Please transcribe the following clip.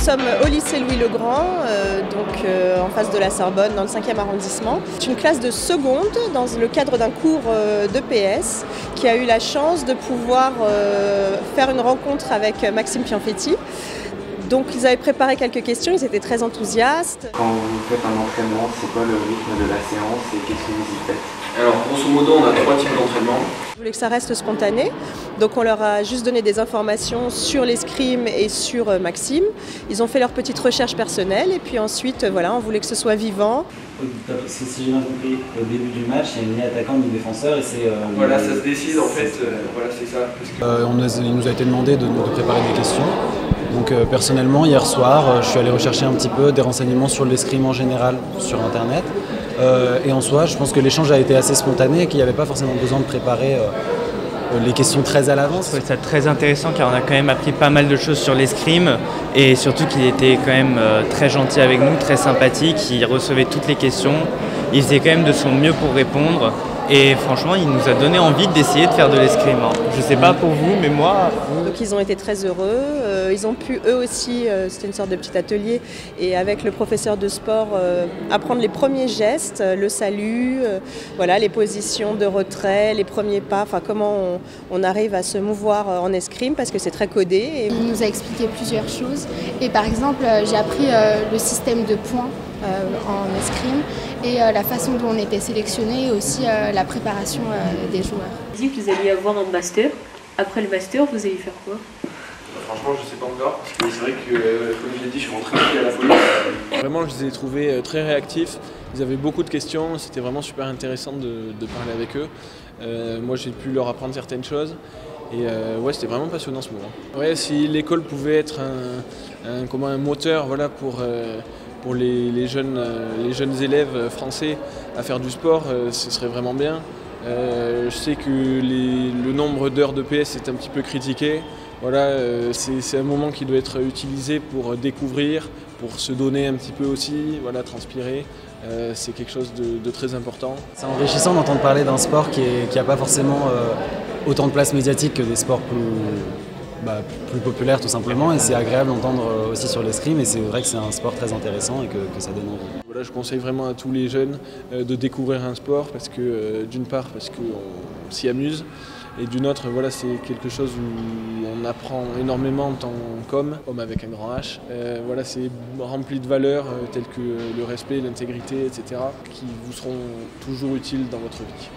sommes au lycée Louis-le-Grand, en face de la Sorbonne, dans le 5e arrondissement. C'est une classe de seconde dans le cadre d'un cours d'EPS qui a eu la chance de pouvoir faire une rencontre avec Maxime Pianfetti. Donc ils avaient préparé quelques questions, ils étaient très enthousiastes. Quand vous faites un entraînement, c'est quoi le rythme de la séance et qu'est-ce que vous y faites? Alors grosso modo, on a 3 types d'entraînement. Je voulais que ça reste spontané, donc on leur a juste donné des informations sur l'escrime et sur Maxime. Ils ont fait leur petite recherche personnelle et puis ensuite, voilà, on voulait que ce soit vivant. Si j'ai bien compris, au début du match, il y a une ligne attaquante du défenseur et c'est... Voilà, ça se décide en fait, voilà c'est ça. Il nous a été demandé de préparer des questions. Donc personnellement, hier soir, je suis allé rechercher un petit peu des renseignements sur l'escrime en général sur Internet. Et en soi, je pense que l'échange a été assez spontané et qu'il n'y avait pas forcément besoin de préparer les questions très à l'avance. Je trouvais ça très intéressant car on a quand même appris pas mal de choses sur l'escrime et surtout qu'il était quand même très gentil avec nous, très sympathique, il recevait toutes les questions, il faisait quand même de son mieux pour répondre et franchement il nous a donné envie d'essayer de faire de l'escrime. Je sais pas pour vous mais moi... Donc ils ont été très heureux, ils ont pu eux aussi, c'était une sorte de petit atelier et avec le professeur de sport apprendre les premiers gestes, le salut, voilà, les positions de retrait, les premiers pas, enfin comment on arrive à se mouvoir en escrime parce que c'est très codé. Il nous a expliqué plusieurs choses et par exemple j'ai appris le système de points en escrime et la façon dont on était sélectionné et aussi la préparation des joueurs. Vous avez dit que vous alliez avoir un master. Après le master, vous allez faire quoi? Franchement, je sais pas encore, parce que c'est vrai que, comme je l'ai dit, je suis rentré à la folie. Vraiment, je les ai trouvés très réactifs. Ils avaient beaucoup de questions, c'était vraiment super intéressant de parler avec eux. Moi, j'ai pu leur apprendre certaines choses. Et ouais, c'était vraiment passionnant ce moment. Ouais, si l'école pouvait être un moteur, voilà, pour les jeunes élèves français à faire du sport, ce serait vraiment bien. Je sais que le nombre d'heures de PS est un petit peu critiqué. Voilà, c'est un moment qui doit être utilisé pour découvrir, pour se donner un petit peu aussi, voilà, transpirer. C'est quelque chose de très important. C'est enrichissant d'entendre parler d'un sport qui n'a pas forcément autant de place médiatique que des sports plus populaires tout simplement. Et c'est agréable d'entendre aussi sur l'escrime et c'est vrai que c'est un sport très intéressant et que ça donne envie. Voilà, je conseille vraiment à tous les jeunes de découvrir un sport parce que d'une part parce qu'on s'y amuse et d'une autre voilà, c'est quelque chose où on apprend énormément en tant qu'homme, homme avec un grand H. Voilà, c'est rempli de valeurs telles que le respect, l'intégrité, etc. qui vous seront toujours utiles dans votre vie.